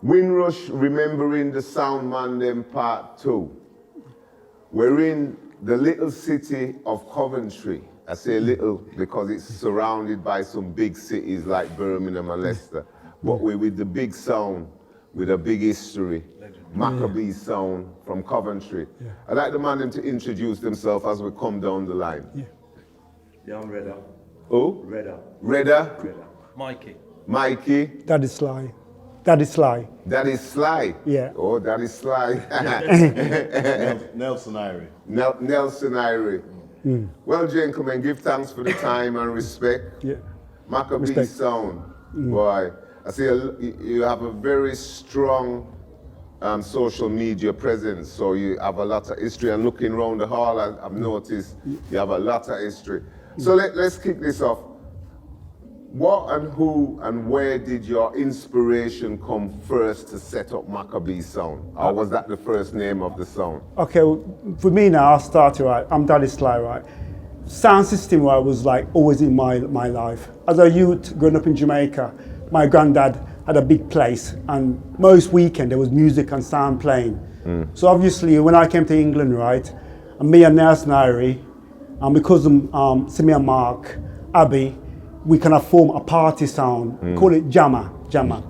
Windrush, remembering the Sound Man them part 2. We're in the little city of Coventry. I say little because it's surrounded by some big cities like Birmingham and Leicester. But we're with the big sound, with a big history. Mackabee Sound from Coventry. I'd like the man them to introduce themselves as we come down the line. Yeah, I'm Redder. Who? Redder. Redder? Redder. Mikey. Mikey? That is Sly. That is Sly. That is Sly? Yeah. Oh, that is Sly. Nelson Irie. Nelson Irie. Well, gentlemen, give thanks for the time and respect. Yeah. Maccabee Respect. Sound. Boy, I see you have a very strong social media presence, so you have a lot of history. And looking around the hall, I've noticed you have a lot of history. So let's kick this off. What and who and where did your inspiration come first to set up Maccabee Sound? Or was that the first name of the sound? Okay, well, for me now, I'll start, right? I'm Daddy Sly, right? Sound system, right, was like always in my life. As a youth growing up in Jamaica, my granddad had a big place, and most weekend there was music and sound playing. So obviously, when I came to England, right, and me and Nelson Irie, and because of Simi and Mark, Abby, we kind of form a party sound, call it Jammer. Jammer.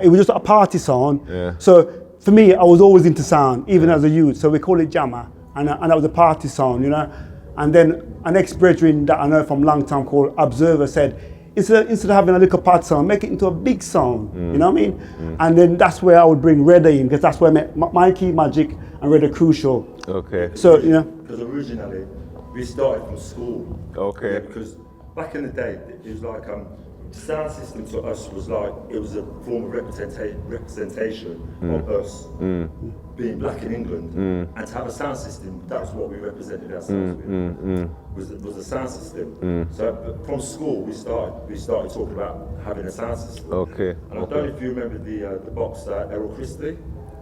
It was just a party sound. Yeah. So for me, I was always into sound, even as a youth. So we call it Jammer, and that was a party sound, you know. And then an ex-brethren that I know from long time called Observer said, instead of having a little party sound, make it into a big sound. You know what I mean? And then that's where I would bring Redder in, because that's where I met Mikey, Magic, and Redder Crucial. Okay. So you know. Because originally, we started from school. Okay. Yeah, because back in the day, it was like, sound system to us was like, it was a form of representation of us being black in England. And to have a sound system, that was what we represented ourselves with, was a sound system. So but from school, we started talking about having a sound system. Okay. And I don't know if you remember the boxer, Errol Christie.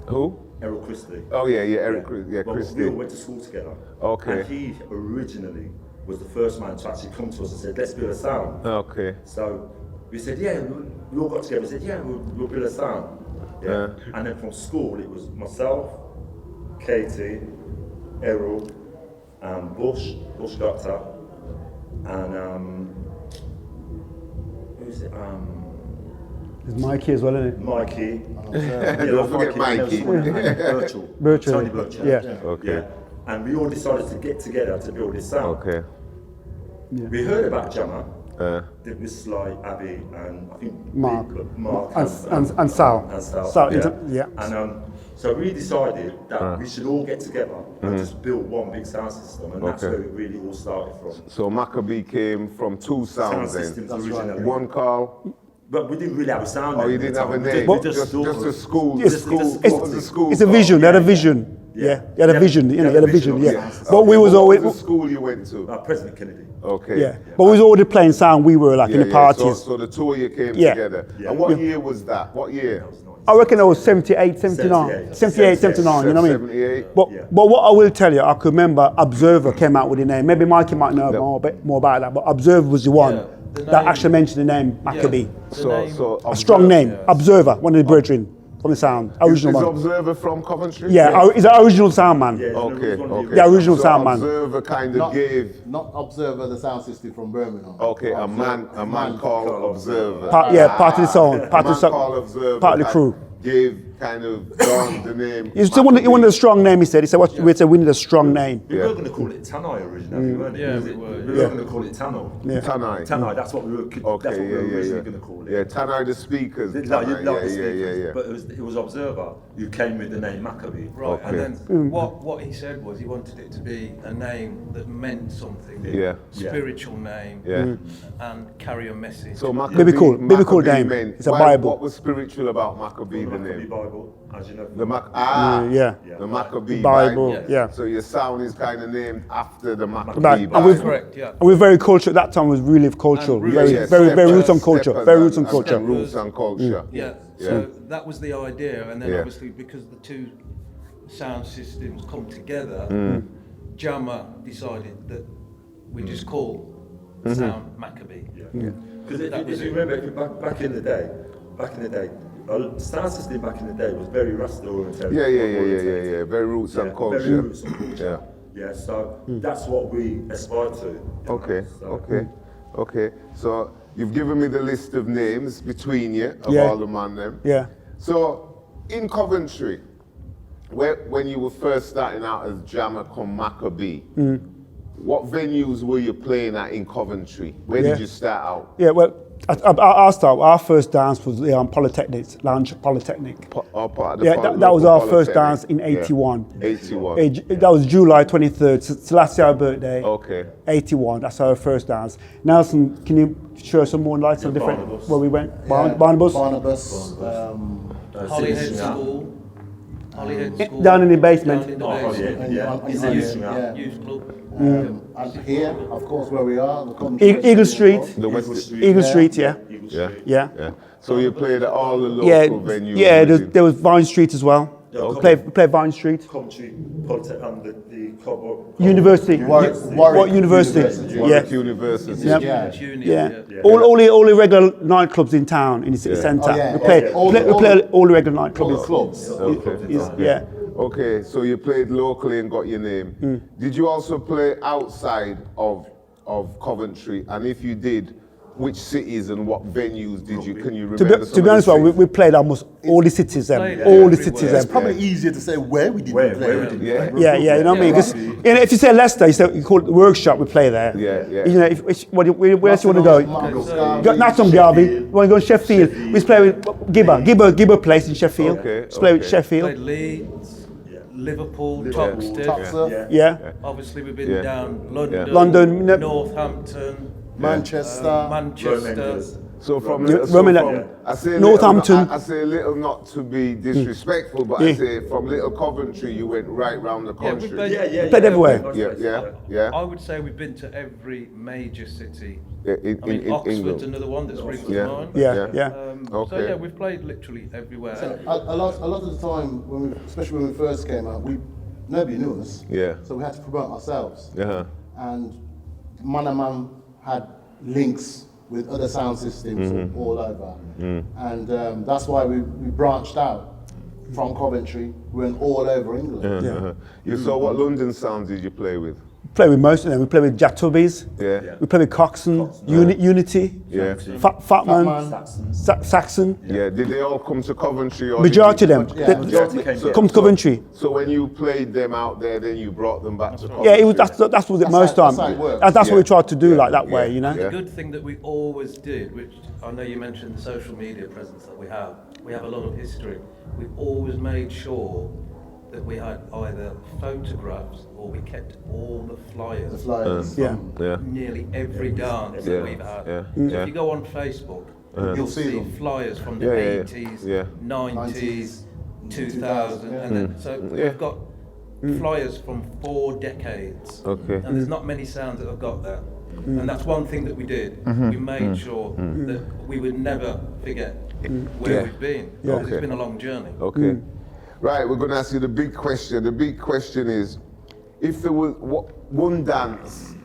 Who? Errol Christie. Oh yeah, Eric, Well, Christie. we all went to school together. Okay. And he originally was the first man to actually come to us and said, let's build a sound. Okay. So we said, yeah, we all got together. We said, yeah, we'll build a sound. Yeah. And then from school, it was myself, Katie, Errol, Bush Doctor, and who's it? There's Mikey as well, isn't it? Mikey. Don't forget Mikey. Birchall. Tony Birchall. Yeah. Okay. Yeah. And we all decided to get together to build this sound. Okay. We heard about Jammer. It was Sly, Abby, and I think Mark and Sal. And Sal. Sal, Yeah. yeah. And so we decided that we should all get together and just build one big sound system, and that's where it really all started from. So Maccabee came from two sounds then. Systems originally. One called. But we didn't really have a sound. Oh, you at the didn't have a time. name. We Just thought a school. It's- What was the school? It's a called? vision. They had a vision. Yeah, they had a vision. You know, they had a vision. Yeah. yeah. But we was What always. was the school you went to? President Kennedy. Okay. Yeah. But we was already playing sound. We were like in the parties. So the two of you came Yeah. together. Yeah. And what year was that? What year? I reckon it was 78, 79. 78, 79, you know what I mean? 78. But what I will tell you, I could remember Observer came out with the name. Maybe Mikey might know more about that, but Observer was the one that actually mentioned the name Maccabee. So A strong name. Observer, one of the brethren from the sound. Original is one. Observer from Coventry? Yeah, he's an original sound man. Yeah, Okay. The original So sound man. Observer kind of gave. Not Observer, the sound system from Birmingham. Okay, a man called Observer. Part of the sound. Part of the called Observer. part of the crew. Gave kind of Don the name. He wanted a strong name, he said. He said, we need a strong name. We were going to call it Tanai originally, weren't it? Yeah, we we were. were going to call it Tano. Yeah. Tanai. Tanai, that's what we were. That's what we were originally going to call it. Yeah, Tanai the speakers. Like Tanai, the speakers, yeah. But it was Observer who came with the name Maccabee. Right, Okay. and then what he said was he wanted it to be a name that meant something. Yeah. Spiritual name. Yeah. And carry a message. So Maccabee, Biblical Maccabee name. meant- It's a why- Bible. What was spiritual about Maccabee, the Maccabee name? Bible, as you know. The Yeah. Maccabee Bible, Bible. yeah. So your sound is kind of named after the Maccabee Right, and Bible. we've- Correct, yeah. And we're very cultural. At that time was really cultural. And Very, really, very roots on culture. Steppers Very roots on and culture. Roots and culture. Yeah, Yeah. so that was the idea, and then Yeah. obviously because the two sound systems come together, Jammer decided that we just call sound Maccabee. Because if you remember, back in the day, sound system back in the day was very Rasta oriented. Yeah. Very roots and culture. Very roots and culture. Yeah, so that's what we aspire to. Okay. So you've given me the list of names between you of Yeah. all the man them. Yeah. So in Coventry, when you were first starting out as Jammer come Maccabee, what venues were you playing at in Coventry? Where did you start out? Yeah, well, our first dance was Polytechnics, Lounge Polytechnic. Part of the That was our local first Polytechnic. dance in 81. 81. That was July 23rd, so last year our birthday. Okay. 81, that's our first dance. Nelson, can you show some more lights on different, Barnabas. where we went? Yeah, Barnabas? Barnabas. Holyhead School. Holyhead School. Down in the basement. Down in the Oh, basement. yeah. Youth club. And here, of course, where we are, the Coventry Eagle Street. The West. Eagle Street, yeah. Eagle Yeah. Street. Yeah. So you played at all the local Yeah, venues. yeah. within- There was Vine Street as well. Yeah, We played Vine Street. Coventry, Polytech, the University. What university? Warwick Yeah. University. Yep. Yeah. Yeah. All the regular nightclubs in town, in the city centre. Oh, yeah. We play, Okay. all the regular All nightclubs. the clubs. Yeah. Okay, so you played locally and got your name. Did you also play outside of Coventry? And if you did, which cities and what venues did you? Can you remember? To be honest, we played almost all the cities. Played All the everywhere. cities. It's probably easier to say where we did Where play. we did Yeah. Yeah, you know what I mean? 'Cause, you know, if you say Leicester, you call it the workshop, we play there. Yeah. You know, where else you want to go? Nottingham, Garvey. You want to go to Sheffield? We used to play with Gibber place in Sheffield. Okay, Let's play with okay. Sheffield. Played Leeds, Liverpool, Liverpool, Toxteth. Toxteth, Yeah. Obviously, we've been Yeah. down London, London, no- Northampton, Manchester. Manchester. So from I say Northampton. Little, I say little not to be disrespectful, but I Yeah. say from little Coventry you went right round the Yeah, country. we've played, Played everywhere. Yeah. I would say we've been to every major city. In I mean, Oxford's England. another one that springs to Yeah. mind. Yeah. So Okay. yeah, we've played literally everywhere. A lot of the time, especially when we first came out, nobody knew us. Yeah. So we had to promote ourselves. Yeah. And Man had links with other sound systems all over. And that's why we branched out from Coventry. We went all over England. Yeah. You saw what London sound did you play with? Play with most of them. We play with Jack Tubbies. Yeah. We play with Coxon, Unity, Yeah. Fatman, Saxon. Yeah. Did they all come to Coventry? Or Majority of them. Yeah, They- majority came So- come to Coventry. So when you played them out there, then you brought them back to Coventry. Yeah, that's what it most how- time. that's how it works. That's what we Yeah. tried to do, like that Yeah. way, you know. Yeah. The good thing that we always did, which I know you mentioned the social media presence that we have a lot of history. We've always made sure that we had either photographs or we kept all the flyers. The flyers. Yeah. Yeah. Nearly every dance Yeah. that we've had. Yeah. So Yeah. if you go on Facebook, You'll see them. flyers from the Yeah, yeah, yeah. 80s, Yeah. 90s, 2000, yeah. and then so Yeah. we've got flyers from 4 decades. Okay. And there's not many sounds that have got that. And that's one thing that we did. We made sure that we would never forget where Yeah. we've been. Yeah. Because Okay. it's been a long journey. Okay. Right, we're going to ask you the big question. The big question is, if there was one dance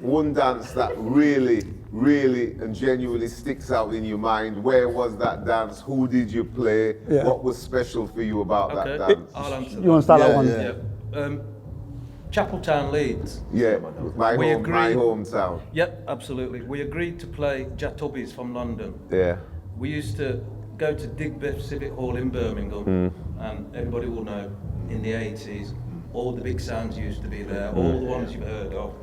that really and genuinely sticks out in your mind, where was that dance? Who did you play? Yeah. What was special for you about Okay, that dance? I'll answer You want to start that Yeah, one? yeah. Chapeltown, Leeds. Yeah, my We agreed. hometown. Yep, absolutely. We agreed to play Jatubbies from London. Yeah. We used to go to Digbiff Civic Hall in Birmingham, and everybody will know, in the 80s, all the big sounds used to be there, all the ones you've heard of.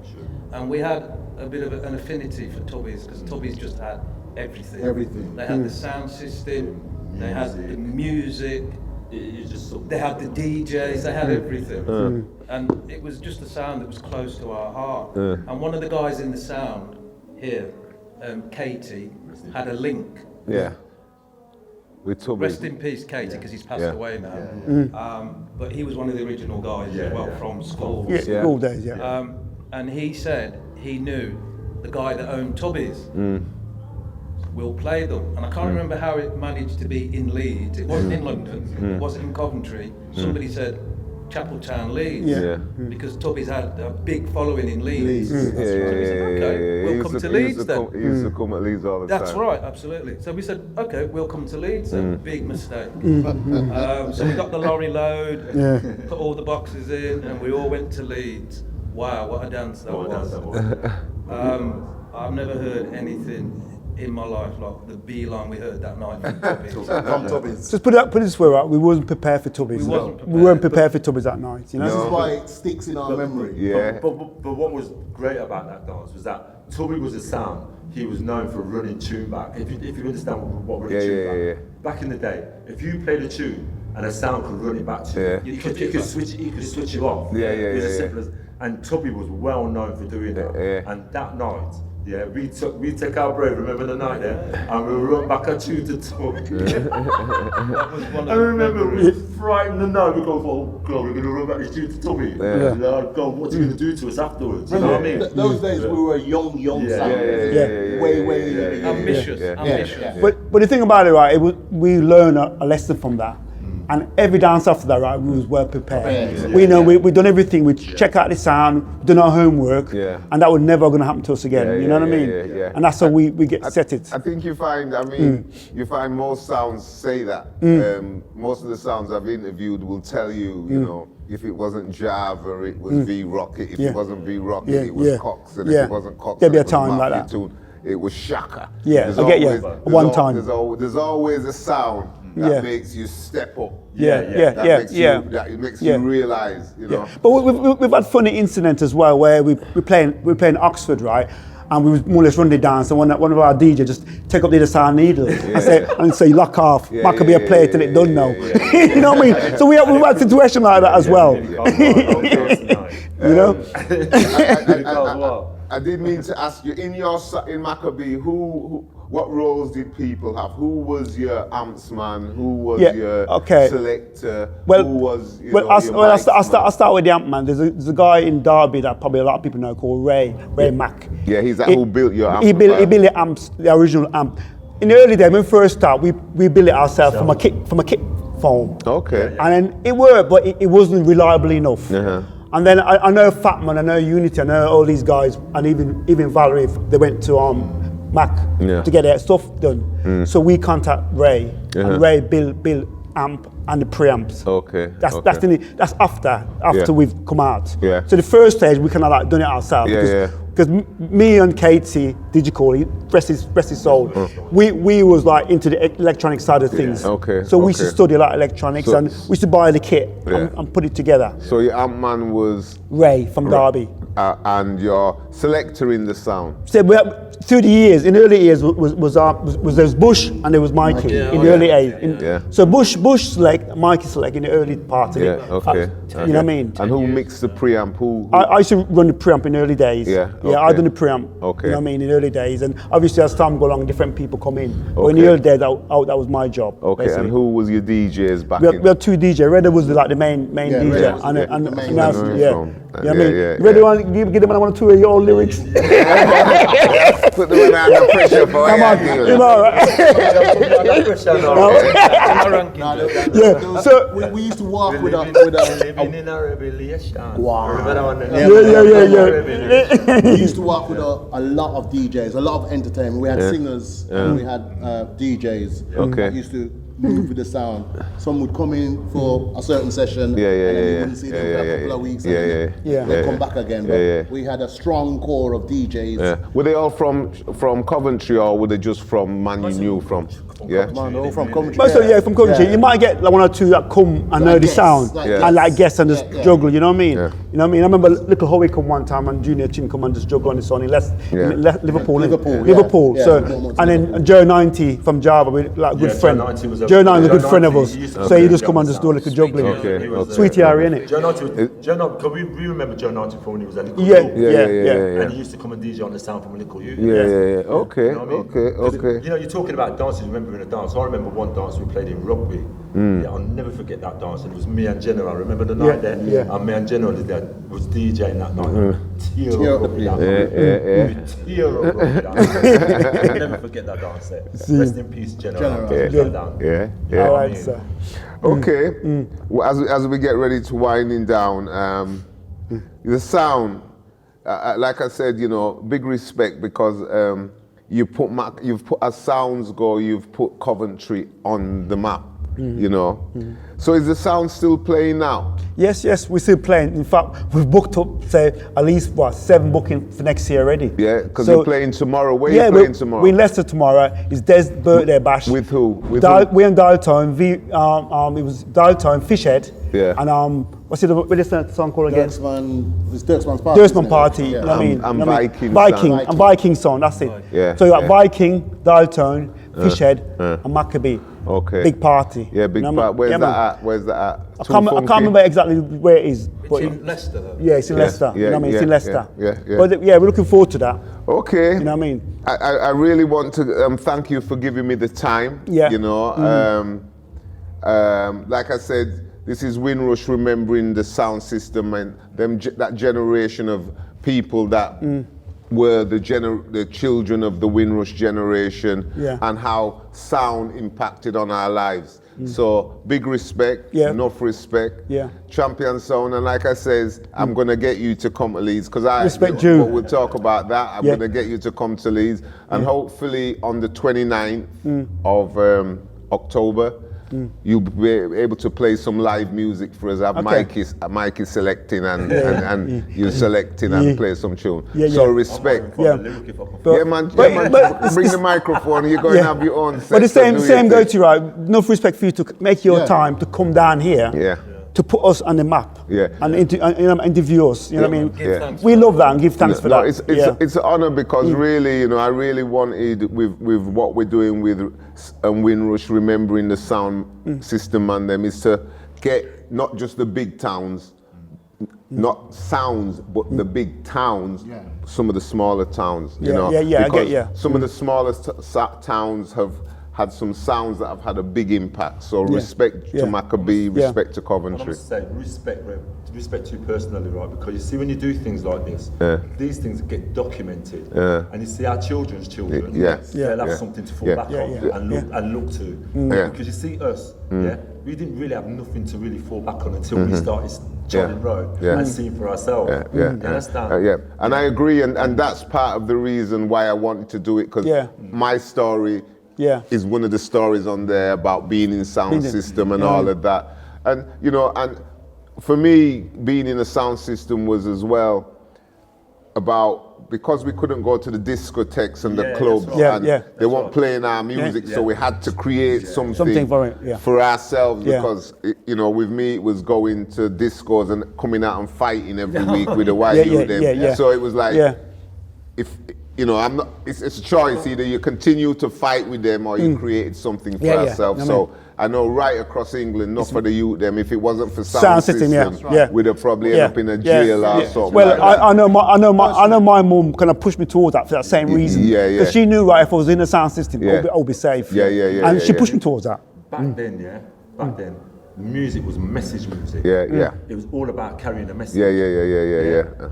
And we had a bit of an affinity for Tubbies, because Tubbies just had everything. Everything. They had the sound system, they had the music, they had the DJs, they had everything. And it was just a sound that was close to our heart. And one of the guys in the sound here, Katie, had a link. Yeah. With Tubby. Rest in peace, Katie, because he's passed away now. But he was one of the original guys as well from school. Yeah, Yeah. all days, yeah. And he said he knew the guy that owned Tubbies. We'll play them. And I can't remember how it managed to be in Leeds. It wasn't in London. It wasn't in Coventry. Somebody said, Chapeltown, Leeds, Yeah. because Tubby's had a big following in Leeds. Leeds. So we said, okay, we'll come to Leeds then. He used to come at Leeds all the That's time. right, absolutely. So we said, okay, we'll come to Leeds. A big mistake. So we got the lorry load, put all the boxes in, and we all went to Leeds. Wow, what a dance that was. I've never heard anything in my life like the beeline we heard that night from Tubby. From Tubby's. Just put it this way, right? We wasn't prepared for Tubby's. We wasn't We weren't prepared, prepared for Tubby's that night. You know. This is why it sticks in our memory. Yeah. But what was great about that dance was that Tubby was a sound. He was known for running tune back. If you understand what running tune back. Back in the day, if you played a tune and a sound could run it back to you, he could switch it off. It was as simple as, and Tubby was well known for doing that. And that night, we took our break. Remember the night there, and we run back a tune to Tubby. That was one of I the remember we memories. were frightened the night. We go, oh God, we're gonna run back this tune to Tubby. Oh God, what's he gonna do to us afterwards? You know what I mean? Those days we were young sound. Way. Ambitious. But the thing about it, right? We learned a lesson from that. And every dance after that, right, we was well prepared. We know we done everything. We check out the sound, done our homework, and that would never going to happen to us again. You know what I mean? And that's how we get set it. I think you find, you find most sounds say that. Most of the sounds I've interviewed will tell you, you know, if it wasn't Java, it was V-Rocket. If it wasn't V-Rocket, it was Cox. And if it wasn't Cox, there'd be a it was time like Mafia that. Tune, it was Shaka. Yeah, I get you. One time. There's always a sound that makes you step up. That makes you realize, you know. But we've had funny incident as well where we're playing Oxford, right? And we was more or less running the dance, and one of our DJs just take up the other side needle and say lock off. Maccabee a play till it done now. You know what I mean? So we've had a situation like that as well. You know. I did mean to ask you in Maccabee, what roles did people have? Who was your amps-man? Who was your selector? Who was I'll start with the amp man. There's a guy in Derby that probably a lot of people know called Ray Mack. Yeah, he's that who built your amp. He built the amps, the original amp. In the early days, when we first started, we built it ourselves from a kit foam. Okay. And then it worked, but it wasn't reliable enough. And then I know Fatman, I know Unity, I know all these guys, and even Valerie, they went to Mac to get their stuff done. So we contact Ray, and Ray built amp and the preamps. Okay. That's after we've come out. Yeah. So the first stage we kind of like done it ourselves. Because me and Katie, Digital, rest his soul, we was like into the electronic side of things. So we used to study a lot of electronics, and we used to buy the kit and put it together. So your amp man was Ray from Derby. And your selector in the sound. So through the years, in the early years was there was Bush and there was Mikey in the early days. So Bush select, Mikey select in the early part of it. You know what I mean? And who mixed the preamp? I used to run the preamp in the early days. I done the preamp. You know what I mean, in the early days, and obviously as time go along, different people come in. But in the early days, that was my job. Basically. And who was your DJs back we had two DJs. Redder was like the main DJ, and now, you know what I mean? Redder want give them one or two of your old lyrics. Put them under pressure for Come on, you know, right? So we used to walk with a living in a revelation. Wow. Yeah. We used to work with a lot of DJs, a lot of entertainment. We had singers and we had DJs that used to move with the sound. Some would come in for a certain session and then you wouldn't see them for a couple of weeks and they'd come back again. But we had a strong core of DJs. Were they all from Coventry, or were they just from man you knew from? All from Coventry. Most of from Coventry. You might get like one or two that come and know the sound and like guess and just juggle. You know what I mean? You know what I mean? I remember Little Howie come one time and Junior Chin come and just juggle on the song. He left Liverpool. So and then Joe 90 from Java, like good friend. Joe 90 was a good friend of us. So he just come and just do a little juggling. Sweetie Harry, innit? Joe 90, because we remember Joe 90 from when he was a little and he used to come and DJ on the sound from a little youth. Okay. You know, you're talking about dances, remembering a dance. I remember one dance we played in Rugby. I'll never forget that dance. And it was me and General. Remember the night there? And me and General was DJing that night. Tear up Rugby dance. Tear up Rugby dance. I'll never forget that dance there. Rest in peace, General. All right, sir. Okay. Well, as we get ready to winding down, the sound, like I said, big respect because you've put as sounds go, you've put Coventry on the map. So is the sound still playing now? Yes, we're still playing. In fact, we've booked up, say, at least 7 bookings for next year already. Yeah, because you're playing tomorrow. Where are you playing tomorrow? We're in Leicester tomorrow. It's Des' birthday bash. With who? We're in Dial Tone. It was Dial Tone, Fishhead. Yeah. And what's the song called again? Dirksman's Party. Dirksman Party. Yeah. You know what I mean? And Viking. Viking. And Viking song. That's it. Yeah. So you got Viking, Dial Tone, Fishhead, and Maccabee. Okay. Big party. Yeah, big party. Where's that at? Where's that at? I can't remember exactly where it is. It's But in Leicester, though. yeah, it's in Leicester. You know what I mean? It's in Leicester. Yeah. But yeah, we're looking forward to that. Okay. You know what I mean? I really want to thank you for giving me the time. Yeah. Like I said, this is Windrush remembering the sound system and that generation of people that were the children of the Windrush generation, and how sound impacted on our lives. So big respect, enough respect. Yeah. Champion sound, and like I says, I'm gonna get you to come to Leeds because Respect you. We'll talk about that. I'm gonna get you to come to Leeds, and hopefully on the 29th of October, you'll be able to play some live music for us. Mike is selecting and you're selecting and play some tune. So respect. Yeah. Man, bring the microphone. You're going to have your own set. But the same go to you, right? Enough respect for you to make your time to come down here. Yeah. To put us on the map. Yeah. And interview us. You know what I mean? Yeah. We love that and give thanks for that. It's an honor because really, I really wanted with what we're doing with Windrush, remembering the sound system and them, is to get not just the big towns, not sounds, but the big towns, some of the smaller towns, because some of the smallest towns have had some sounds that have had a big impact. So respect to Maccabee, respect to Coventry. I must say, respect to you personally, right? Because you see, when you do things like this, these things get documented, and you see our children's children, they'll have something to fall back on and look to. Because you see us, we didn't really have nothing to really fall back on until we started charting road and seeing for ourselves. And I agree, and that's part of the reason why I wanted to do it, because my story is one of the stories on there about being in sound system and all of that. And and for me, being in a sound system was as well about, because we couldn't go to the discotheques and the clubs, and they weren't playing our music, so we had to create something for ourselves, because with me it was going to discos and coming out and fighting every week with the white youth. So it was like, if I'm not. It's a choice. Either you continue to fight with them or you create something for ourselves. So I know right across England, not for the youth them. If it wasn't for sound system, we'd have probably end up in a jail or something. Well, like I know my mum kind of pushed me towards that for that same reason. Because she knew, right, if I was in a sound system, I'll be safe. And she pushed me towards that. Back then, music was message music. It was all about carrying a message.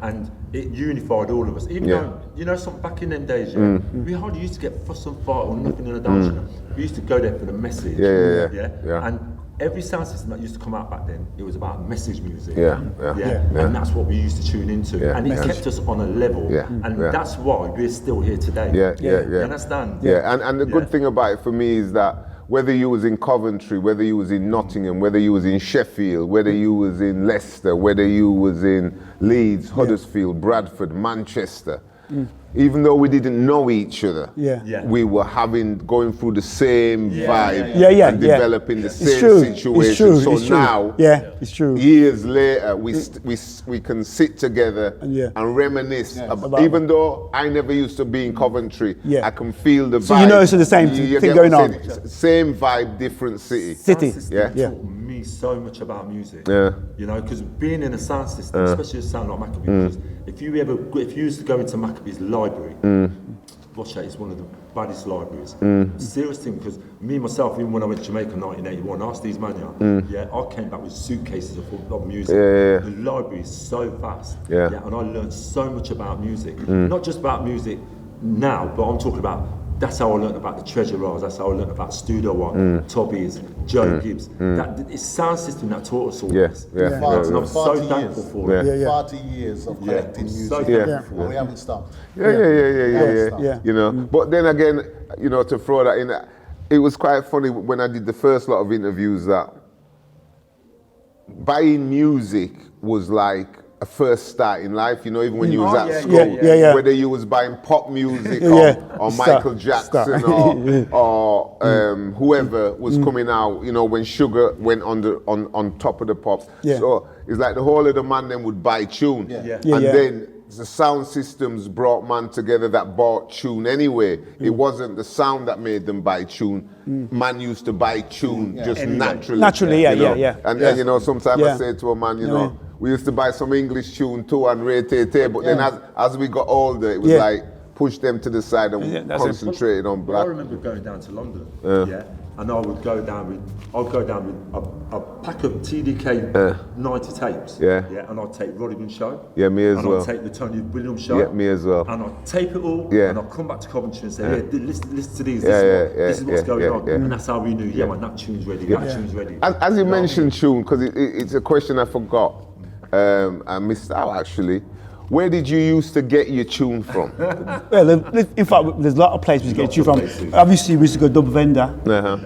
And it unified all of us. Even though, something back in them days, we hardly used to get fuss and fight or nothing in a dance. We used to go there for the message. And every sound system that used to come out back then, it was about message music. And that's what we used to tune into. And it kept us on a level. And that's why we're still here today. You understand? And the good thing about it for me is that whether you was in Coventry, whether you was in Nottingham, whether you was in Sheffield, whether you was in Leicester, whether you was in Leeds, Huddersfield, Bradford, Manchester, even though we didn't know each other, we were going through the same vibe and developing the same situation. So now, it's true. Years later, we can sit together and reminisce. About even though I never used to be in Coventry, I can feel the vibe. So you know it's the same thing going on. Same vibe, different city. Taught me so much about music. Because being in a sound system, especially a sound like Maccabee, because if you used to go into Maccabee's library, watch that, it's one of the baddest libraries. Serious thing, because me myself, even when I went to Jamaica in 1981, asked these mania, I came back with suitcases of music. The library is so vast, and I learned so much about music. Not just about music now, but I'm talking about that's how I learned about the Treasure Isles. That's how I learned about Studio One, Tobby's, Joe Gibbs. That it's sound system that taught us all this. Yeah. And I'm so thankful for it. Yeah. 40 years of collecting music, So thankful and we haven't stopped. Yeah. You know, but then again, you know, to throw that in, it was quite funny when I did the first lot of interviews that buying music was like a first start in life, you know, even when you was at school, whether you was buying pop music or Michael Jackson or whoever was coming out, you know, when Sugar went on top of the pops. So it's like the whole of the man then would buy tune. And then the sound systems brought man together that bought tune anyway. It wasn't the sound that made them buy tune. Man used to buy tune just naturally. Naturally, you know? yeah. And then, you know, sometimes I say to a man, you know, we used to buy some English tune too and rate, but then as we got older, it was like push them to the side and concentrate on black. I remember going down to London, and I would go down with a pack of TDK 90 tapes, and I'd take Roddigan Show, me as well. and I'd take the Tony Williams Show, me as well. and I'd tape it all, and I'd come back to Coventry and say, listen to these, this is what's going on, and that's how we knew, man, that tune's ready, that tune's ready. As you mentioned tune, because it's a question I forgot, I missed out actually. Where did you used to get your tune from? Well, in fact, there's a lot of places we get you from. Obviously, we used to go Dub Vendor.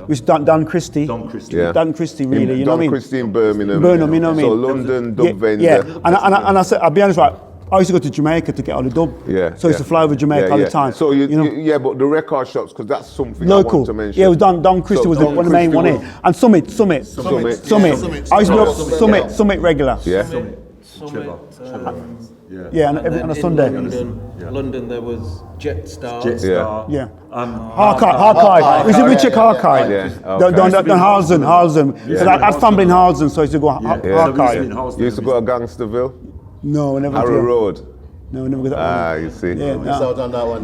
We used to Dan Christie. Don Christie. Dan Christie, really, you know what I mean? Don Christie in Birmingham. You know what I mean? So London, Dub Vendor. Yeah, and I said, I'll be honest, right, I used to go to Jamaica to get all the dub. So I used to fly over Jamaica all the time. So you know? but the record shops, because that's something Local. I want to mention. Yeah, it was Don Christie was one of the main ones. And Summit. I used to go Summit regular. Trevor. Yeah, and every on a Sunday. London, there was Jetstar. Yeah. Harkai. We used to check Harkai. Don Harlesden. So I had family in Harlesden, so I used to go Harkai. You used to go to Gangsterville? No, never. Harrow Road? No, never go that one. You see. We out on that one.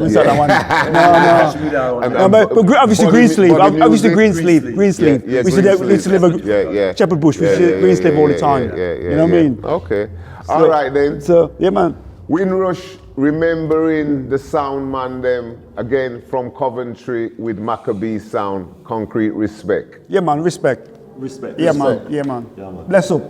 No, but obviously Greensleeve. Obviously Greensleeve. We used to live at Shepherd Bush. We used to Greensleeve all the time. You know what I mean? Okay. All right then. So, yeah, man. Windrush, remembering the sound man them, again from Coventry with Mackabee Sound, concrete respect. Yeah, man, respect. Respect. Yeah, man. Bless up.